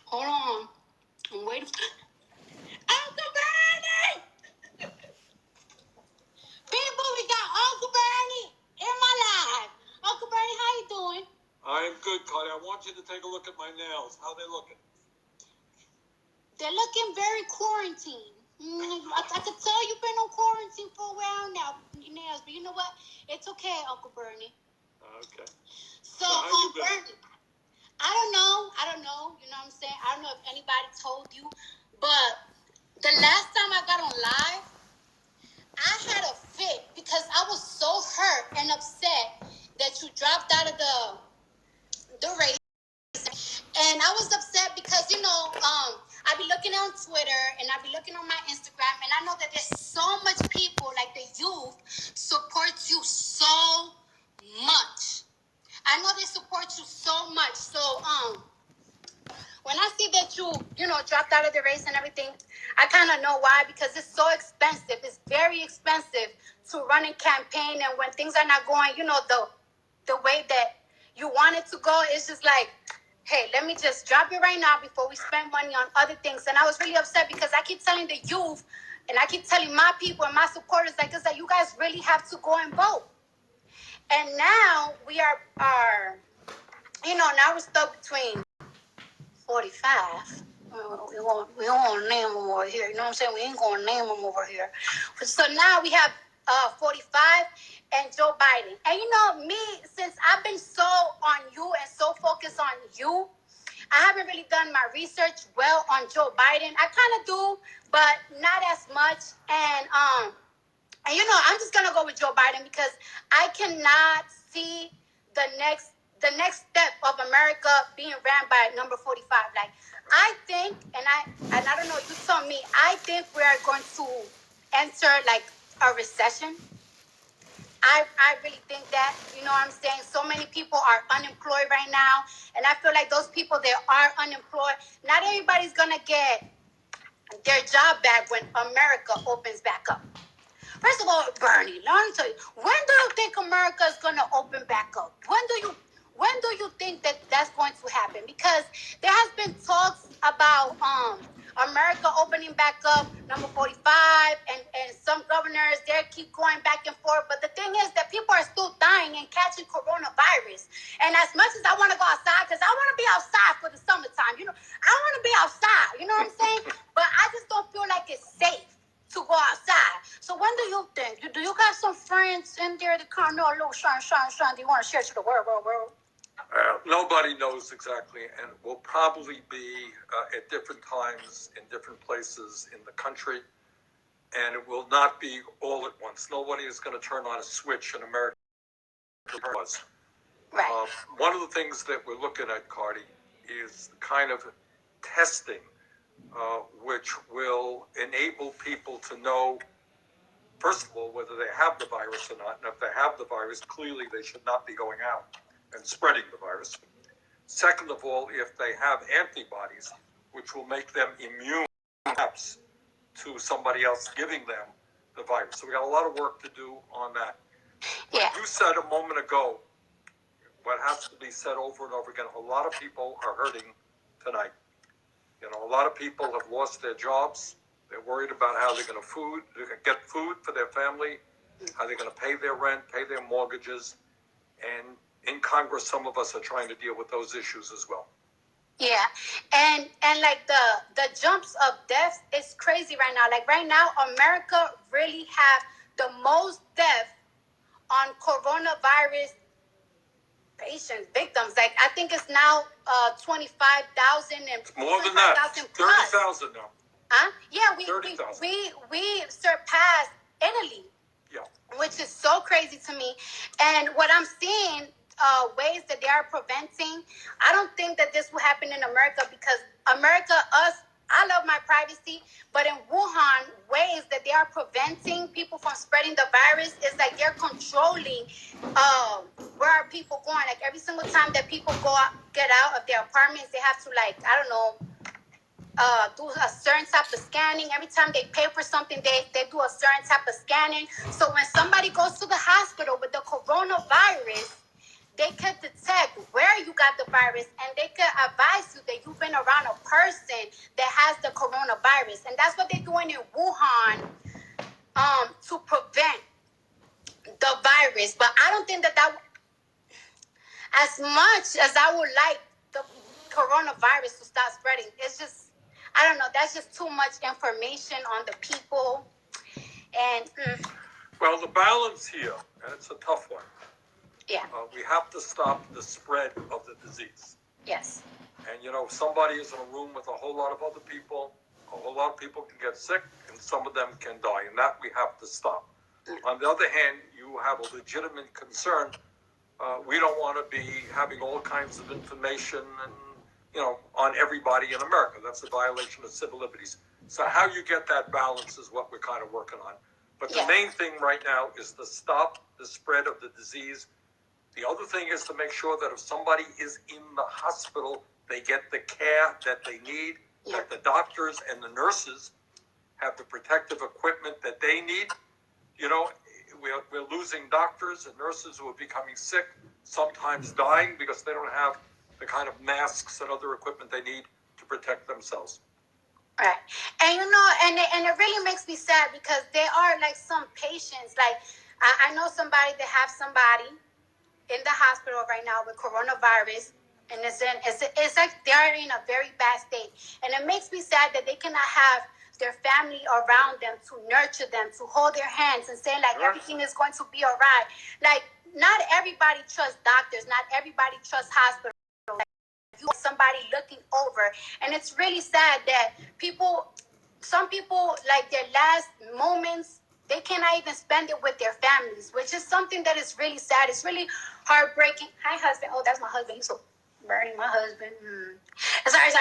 Hold on. I'm waiting. Uncle Bernie! People, we got Uncle Bernie in my life. Uncle Bernie, how you doing? I am good, Cardi. I want you to take a look at my nails. How they looking? They're looking very quarantined. I could tell you've been on quarantine for a while now, your nails, but you know what? It's okay, Uncle Bernie. Okay. So Bernie, I don't know. You know what I'm saying? I don't know if anybody told you, but the last time I got on live, I had a fit because I was so hurt and upset that you dropped out of the race. And I was upset because, I be looking on Twitter and I be looking on my Instagram, and I know that there's so much people, like the youth, support you so much. I know they support you so much. So, when I see that you dropped out of the race and everything, I kind of know why, because it's so expensive. It's very expensive to run a campaign, and when things are not going, the way that you want it to go, it's just like, hey, let me just drop it right now before we spend money on other things. And I was really upset because I keep telling the youth, and I keep telling my people and my supporters, like, it's like, you guys really have to go and vote. And now we are now we're stuck between 45. We don't want to name them over here. You know what I'm saying? We ain't going to name them over here. So now we have 45 and Joe Biden. And me, since I've been so on you and so focused on you, I haven't really done my research well on Joe Biden. I kind of do, but not as much. And I'm just gonna go with Joe Biden because I cannot see the next step of America being ran by number 45. Like, I think, and I don't know, you tell me, I think we are going to enter like a recession. I really think that, you know what I'm saying? So many people are unemployed right now, and I feel like those people that are unemployed, not everybody's gonna get their job back when America opens back up. First of all, Bernie, let me tell you, when do you think America is going to open back up? When do you think that that's going to happen? Because there has been talks about America opening back up, number 45, and some governors, they keep going back and forth. But the thing is that people are still dying and catching coronavirus. And as much as I want to go outside, because I want to be outside for the summertime, I want to be outside, you know what I'm saying? But I just don't feel like it's safe to go outside. So when do you think? Do you got some friends in there that kind of know a little shine? Do you want to share to the world? Nobody knows exactly, and will probably be at different times in different places in the country, and it will not be all at once. Nobody is going to turn on a switch in America. Right. One of the things that we're looking at, Cardi, is kind of testing, which will enable people to know, first of all, whether they have the virus or not. And if they have the virus, clearly they should not be going out and spreading the virus. Second of all, if they have antibodies, which will make them immune, perhaps, to somebody else giving them the virus. So we got a lot of work to do on that. Yeah. You said a moment ago, what has to be said over and over again, a lot of people are hurting tonight. A lot of people have lost their jobs. They're worried about how they're going to get food for their family, how they're going to pay their rent, pay their mortgages. And in Congress, some of us are trying to deal with those issues as well. Yeah, and like the jumps of deaths is crazy right now. Like right now, America really have the most deaths on coronavirus patients, victims. Like, I think it's now 25,000 and more than that, 30,000 now. Huh? Yeah, we surpassed Italy. Yeah. Which is so crazy to me. And what I'm seeing, ways that they are preventing, I don't think that this will happen in America, because America, I love my privacy, but in Wuhan, ways that they are preventing people from spreading the virus is like they're controlling where are people going. Like, every single time that people get out of their apartments, they have to, like, I don't know, do a certain type of scanning. Every time they pay for something, they do a certain type of scanning. So when somebody goes to the hospital with the coronavirus, they could detect where you got the virus, and they could advise you that you've been around a person that has the coronavirus. And that's what they're doing in Wuhan, to prevent the virus. But I don't think that as much as I would like the coronavirus to stop spreading, it's just, I don't know, that's just too much information on the people. And Well, the balance here, and it's a tough one. yeah, We have to stop the spread of the disease. yes, And, you know, if somebody is in a room with a whole lot of other people, a whole lot of people can get sick, and some of them can die, and that we have to stop. On the other hand, you have a legitimate concern. We don't want to be having all kinds of information and, you know, on everybody in America. That's a violation of civil liberties. So how you get that balance is what we're kind of working on. But the main thing right now is to stop the spread of the disease. The other thing is to make sure that if somebody is in the hospital, they get the care that they need, that the doctors and the nurses have the protective equipment that they need. You know, we're losing doctors and nurses who are becoming sick, sometimes dying because they don't have the kind of masks and other equipment they need to protect themselves. right. And you know, and it really makes me sad, because there are like some patients, like I know somebody that have somebody in the hospital right now with coronavirus, and it's like they're in a very bad state, and it makes me sad that they cannot have their family around them to nurture them, to hold their hands and say like everything is going to be all right. Like, not everybody trusts doctors, not everybody trusts hospitals. You have somebody looking over, and it's really sad that some people, like their last moments, they cannot even spend it with their families, which is something that is really sad. It's really heartbreaking. Hi, husband. Oh, that's my husband. He's so burning, my husband. Sorry.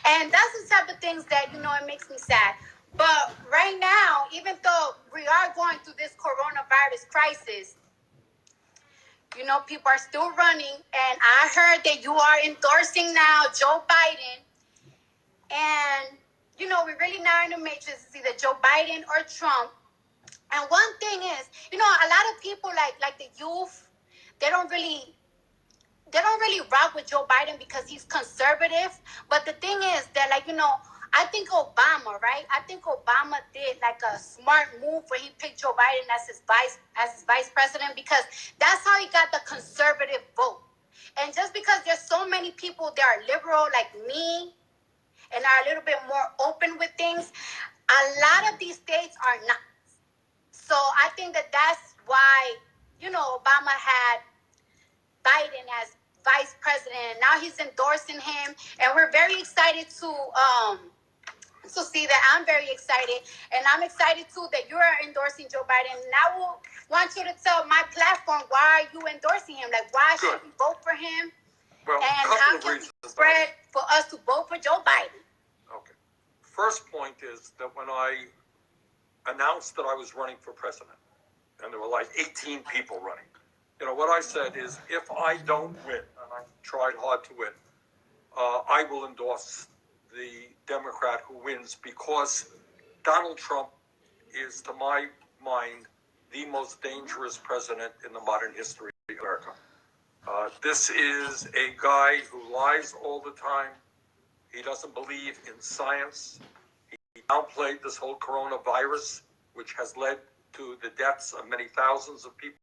And that's the type of things that, you know, it makes me sad. But right now, even though we are going through this coronavirus crisis, you know, people are still running. And I heard that you are endorsing now Joe Biden. And, you know, we're really now in the matrix. It's either Joe Biden or Trump. And one thing is, you know, a lot of people like the youth, they don't really rock with Joe Biden because he's conservative. But the thing is that, like, you know, I think Obama, right? I think Obama did like a smart move where he picked Joe Biden as his vice president, because that's how he got the conservative vote. And just because there's so many people that are liberal like me and are a little bit more open with things, a lot of these states are not. So I think that that's why, you know, Obama had Biden as vice president. Now he's endorsing him, and we're very excited to see that. I'm very excited, and I'm excited too that you are endorsing Joe Biden. And I will want you to tell my platform, why are you endorsing him? Like, why should we vote for him? Well, and how can we spread for us to vote for Joe Biden? Okay. First point is that when I announced that I was running for president, and there were like 18 people running, you know, what I said is, if I don't win, and I tried hard to win, I will endorse the Democrat who wins, because Donald Trump is, to my mind, the most dangerous president in the modern history of America. This is a guy who lies all the time. He doesn't believe in science. He downplayed this whole coronavirus, which has led to the deaths of many thousands of people.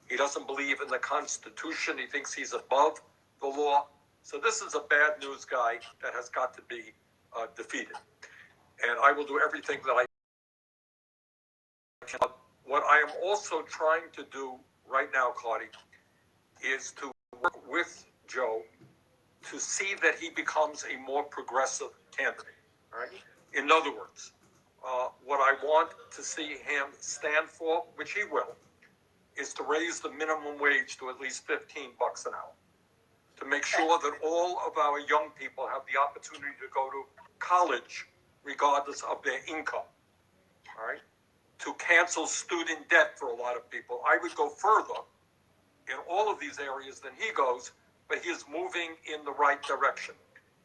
He doesn't believe in the Constitution. He thinks he's above the law. So this is a bad news guy that has got to be defeated. And I will do everything that I can. What I am also trying to do right now, Cardi, is to work with Joe to see that he becomes a more progressive candidate. Right? In other words, what I want to see him stand for, which he will, is to raise the minimum wage to at least $15 an hour, to make sure that all of our young people have the opportunity to go to college regardless of their income. All right? To cancel student debt for a lot of people. I would go further in all of these areas than he goes, but he is moving in the right direction.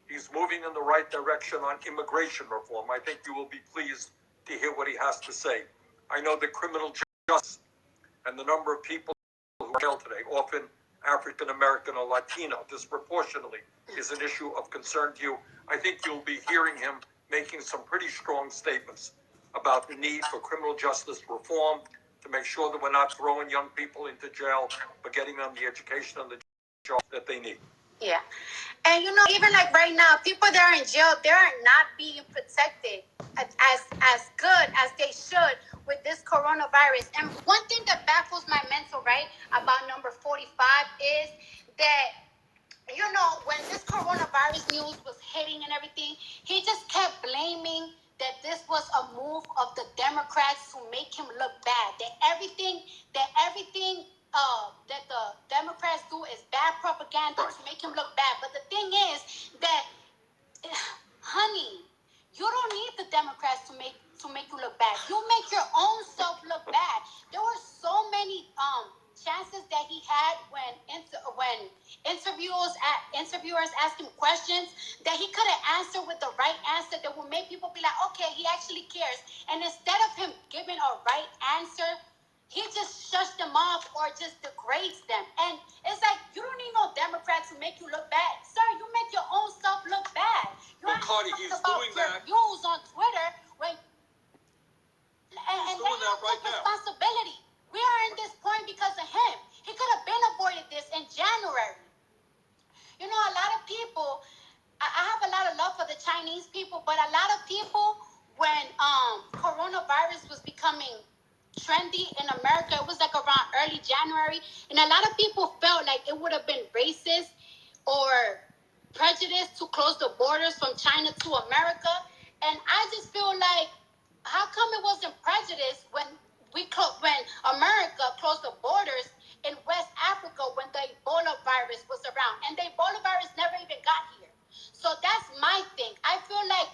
He's moving in the right direction on immigration reform. I think you will be pleased to hear what he has to say. I know the criminal justice and the number of people who jail today, often African American or Latino, disproportionately, is an issue of concern to you. I think you'll be hearing him making some pretty strong statements about the need for criminal justice reform to make sure that we're not throwing young people into jail, but getting them the education and the job that they need. Yeah. And even like right now, people that are in jail, they are not being protected as good as they should with this coronavirus. And one thing that baffles my mental, right, about number 45 is that, when this coronavirus news was hitting and everything, he just kept blaming that this was a move of the Democrats to make him look bad. That everything that the Democrats do is bad propaganda to make him look bad. But the thing is that, honey, you don't need the Democrats to make you look bad. You make your own self look bad. There were so many chances that he had when interviewers asked him questions that he could have answered with the right answer that would make people be like, okay, he actually cares. And instead of him giving a right answer, he just shuts them off or just degrades them. And it's like, you don't need no Democrats to make you look bad. Sir, you make your own self look bad. You Well, Cardi, he's doing that. Views on Twitter when he's doing that right now. Responsibility. We are in this point because of him. He could have been avoided this in January. A lot of people, I have a lot of love for the Chinese people, but a lot of people, when coronavirus was becoming trendy in America, it was like around early January, and a lot of people felt like it would have been racist or prejudice to close the borders from China to America. And I just feel like, how come it wasn't prejudice when America closed the borders in West Africa when the Ebola virus was around, and the Ebola virus never even got here? So that's my thing. I feel like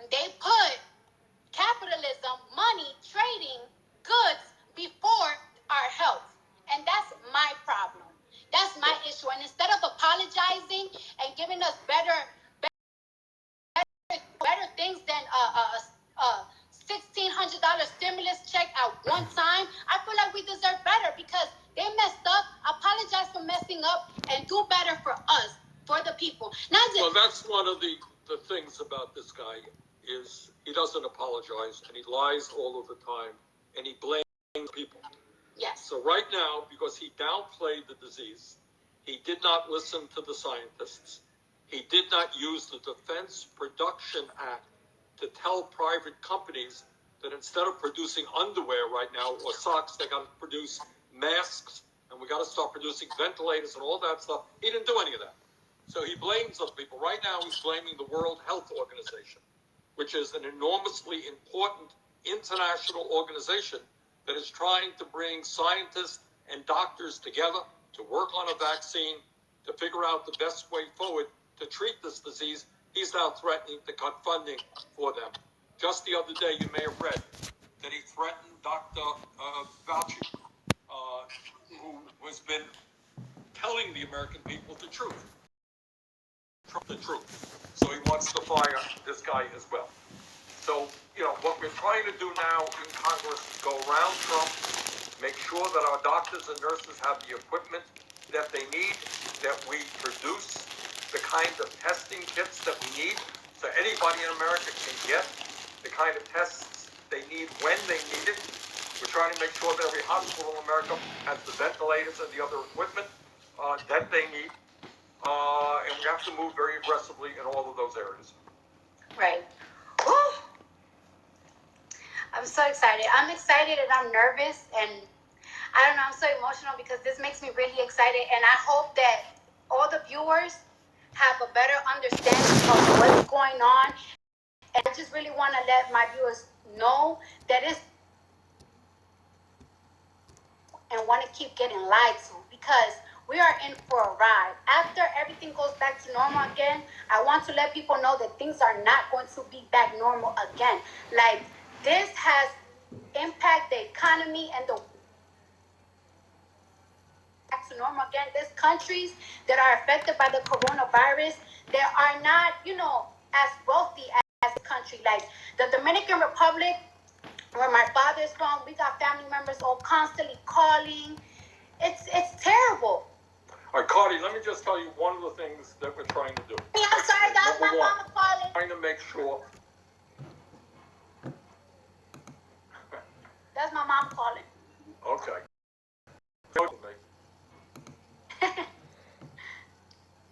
they put capitalism, money, trading goods before our health, and that's my problem. That's my issue. And instead of apologizing and giving us better things than a $1,600 stimulus check at one time, I feel like we deserve better because they messed up. Apologize for messing up and do better for us, for the people. Well, that's one of the things about this guy is he doesn't apologize and he lies all of the time and he blames people. Yes. So right now, because he downplayed the disease, he did not listen to the scientists. He did not use the Defense Production Act to tell private companies that instead of producing underwear right now or socks, they got to produce masks and we got to start producing ventilators and all that stuff. He didn't do any of that. So he blames other people. Right now, he's blaming the World Health Organization, which is an enormously important international organization that is trying to bring scientists and doctors together to work on a vaccine, to figure out the best way forward to treat this disease. He's now threatening to cut funding for them. Just the other day, you may have read that he threatened Dr. Fauci, who has been telling the American people the truth. So he wants to fire this guy as well. So, what we're trying to do now in Congress is go around Trump, make sure that our doctors and nurses have the equipment that they need, that we produce the kind of testing kits that we need so anybody in America can get the kind of tests they need when they need it. We're trying to make sure that every hospital in America has the ventilators and the other equipment that they need. And we have to move very aggressively in all of those areas. Right. Woo! I'm so excited. I'm excited and I'm nervous and I don't know, I'm so emotional because this makes me really excited and I hope that all the viewers have a better understanding of what's going on. And I just really want to let my viewers know that it's and want to keep getting lied to because we are in for a ride. After everything goes back to normal again, I want to let people know that things are not going to be back normal again. Like, this has impacted the economy and the back to normal again. There's countries that are affected by the coronavirus that are not, as wealthy as the country. Like the Dominican Republic, where my father's from, we got family members all constantly calling It's terrible. All right, Cardi, let me just tell you one of the things that we're trying to do. Hey, I'm sorry, that's my mama calling. Trying to make sure. That's my mom calling. Okay.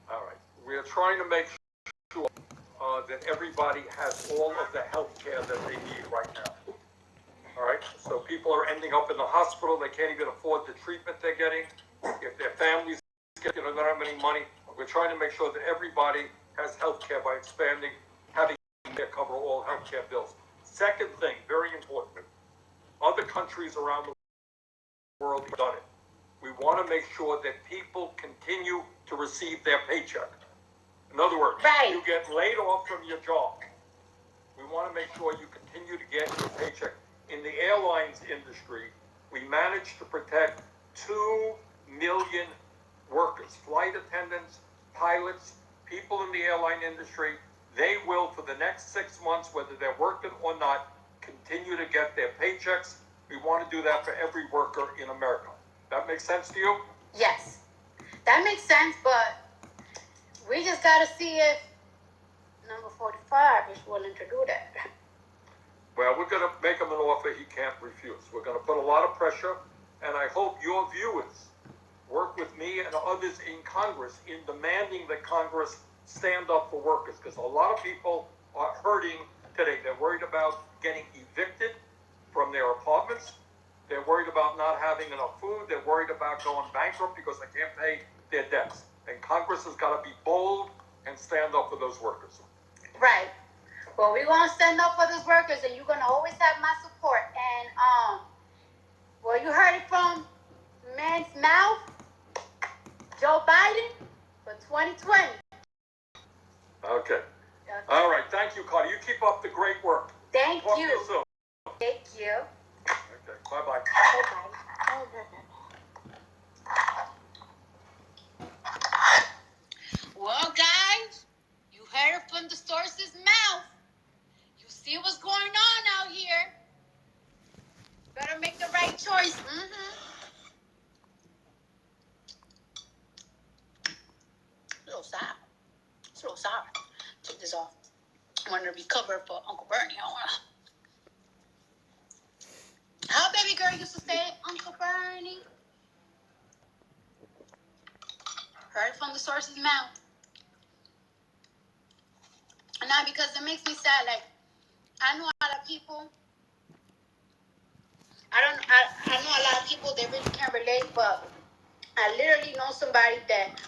All right. We are trying to make sure that everybody has all of the health care that they need right now. All right. So people are ending up in the hospital. They can't even afford the treatment they're getting. If their families get, they don't have any money. We're trying to make sure that everybody has health care by expanding, having care cover all health care bills. Second thing, very important. Other countries around the world have done it. We want to make sure that people continue to receive their paycheck. In other words, right. You get laid off from your job. We want to make sure you continue to get your paycheck. In the airlines industry, we managed to protect 2 million workers, flight attendants, pilots, people in the airline industry. They will, for the next 6 months, whether they're working or not, continue to get their paychecks. We want to do that for every worker in America. That makes sense to you? Yes. That makes sense, but we just got to see if number 45 is willing to do that. Well, we're going to make him an offer he can't refuse. We're going to put a lot of pressure, and I hope your viewers work with me and others in Congress in demanding that Congress stand up for workers, because a lot of people are hurting today. They're worried about getting evicted from their apartments. They're worried about not having enough food. They're worried about going bankrupt because they can't pay their debts. And Congress has got to be bold and stand up for those workers. Right. Well, we're going to stand up for those workers, and you're going to always have my support. And, well, you heard it from man's mouth, Joe Biden for 2020. Okay. All right. Thank you, Cardi. You keep up the great work. Thank Talk you. to you soon. Thank you. Okay. Bye-bye. Bye-bye. Well, guys, you heard it from the source's mouth. You see what's going on out here. Better make the right choice. A little sour. It's a little sour. Take this off. I want to recover for Uncle Bernie. How baby girl used to say it, Uncle Bernie? Heard it from the source's mouth. And now because it makes me sad, like, I know a lot of people, I know a lot of people, they really can't relate, but I literally know somebody that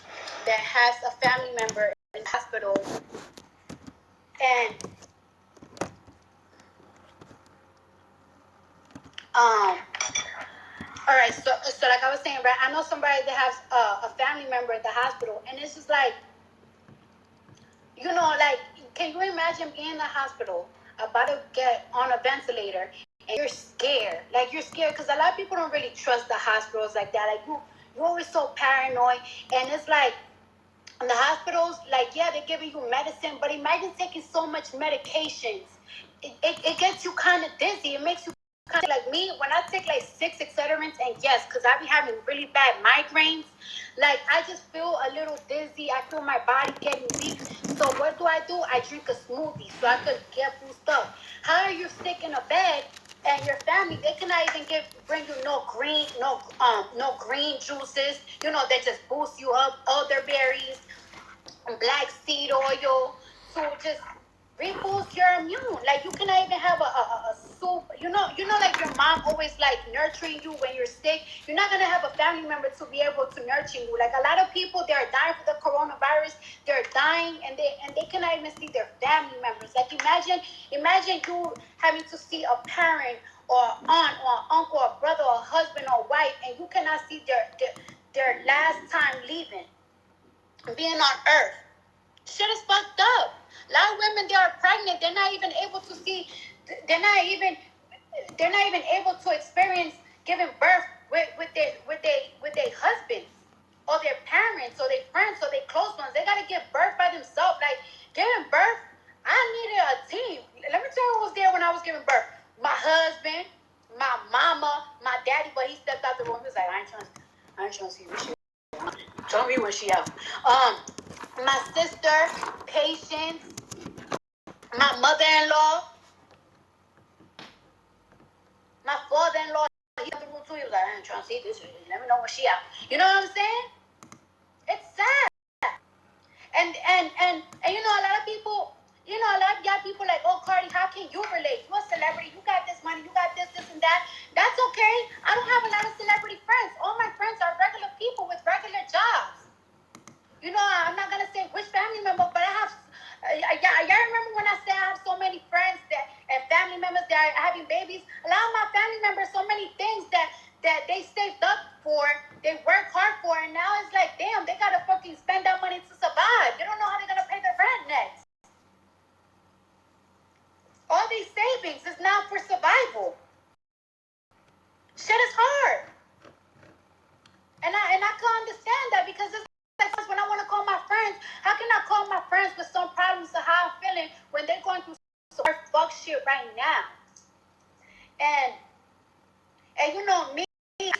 has a family member in the hospital, and all right, so like I was saying, right, I know somebody that has a family member at the hospital, and it's just like, you know, like, can you imagine being in the hospital, about to get on a ventilator, and you're scared? Like, you're scared because a lot of people don't really trust the hospitals like that. Like, you're always so paranoid, and it's like, in the hospitals, like, yeah, they're giving you medicine, but imagine taking so much medications. It gets you kind of dizzy. It makes you kind of like me. When I take like 6 Excedrins, and yes, because I be having really bad migraines, like, I just feel a little dizzy. I feel my body getting weak. So what do? I drink a smoothie so I could get boosted up. How are you sick in a bed? And your family, they cannot even bring you no green juices. You know, they just boost you up, elderberries, black seed oil, to just reboost your immune. Like, you cannot even have a soup. You know, like your mom always like nurturing you when you're sick. You're not gonna have a family member to be able to nurture you. Like, a lot of people, they're dying for the coronavirus. They're dying, and they cannot even see their family members. Like, imagine you having to see a parent or aunt or uncle or brother or husband or wife, and you cannot see their last time leaving, being on earth. Shit is fucked up. A lot of women, they are pregnant. They're not even able to see. They're not even able to experience giving birth with their husbands or their parents or their friends or their close ones. They gotta give birth by themselves. Like, giving birth, I needed a team. Let me tell you who was there when I was giving birth. My husband, my mama, my daddy, but he stepped out the room. He was like, I ain't trying to. I ain't trying to see this shit. Tell me when she out. My sister, Patience, my mother-in-law, my father-in-law, he in the room too. He was like, I ain't trying to see this shit. Let me know when she out. You know what I'm saying? It's sad. And you know, a lot of people, you know, a lot of young people like, oh, Cardi, how can you relate? You're a celebrity. You got this money. You got this, and that. That's okay. I don't have a lot of celebrity friends. All my friends are regular people with regular jobs. You know, I'm not gonna say which family member, but I have. Y'all remember when I said I have so many friends that and family members that are having babies? A lot of my family members, so many things that they saved up for, they work hard for, and now it's like, damn, they gotta fucking spend that money to survive. They don't know how they're gonna pay their rent next. All these savings is now for survival. Shit is hard, and I can understand that because it's. Like when I want to call my friends, how can I call my friends with some problems of how I'm feeling when they're going through some fuck shit right now? And you know me,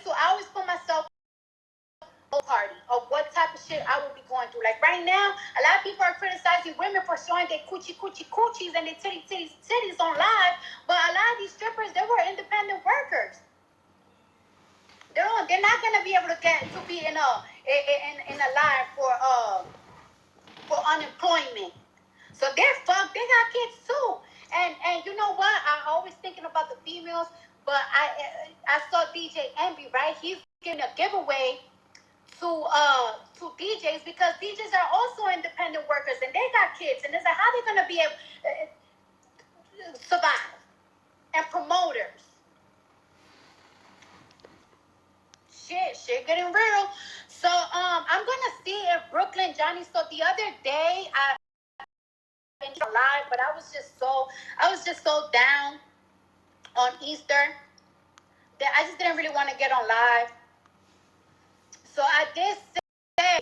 so I always put myself on party of what type of shit I would be going through. Like right now, a lot of people are criticizing women for showing their coochies and their titties on live, but a lot of these strippers, they were independent workers. They're not gonna be able to get to be in a line for unemployment. So they're fucked. They got kids too. And you know what? I'm always thinking about the females, but I saw DJ Envy, right? He's giving a giveaway to DJs because DJs are also independent workers and they got kids, and it's like how they gonna be able survive, and promoters. Shit getting real. So I'm gonna see if Brooklyn Johnny. So the other day I live, but I was just so down on Easter that I just didn't really want to get on live. So I did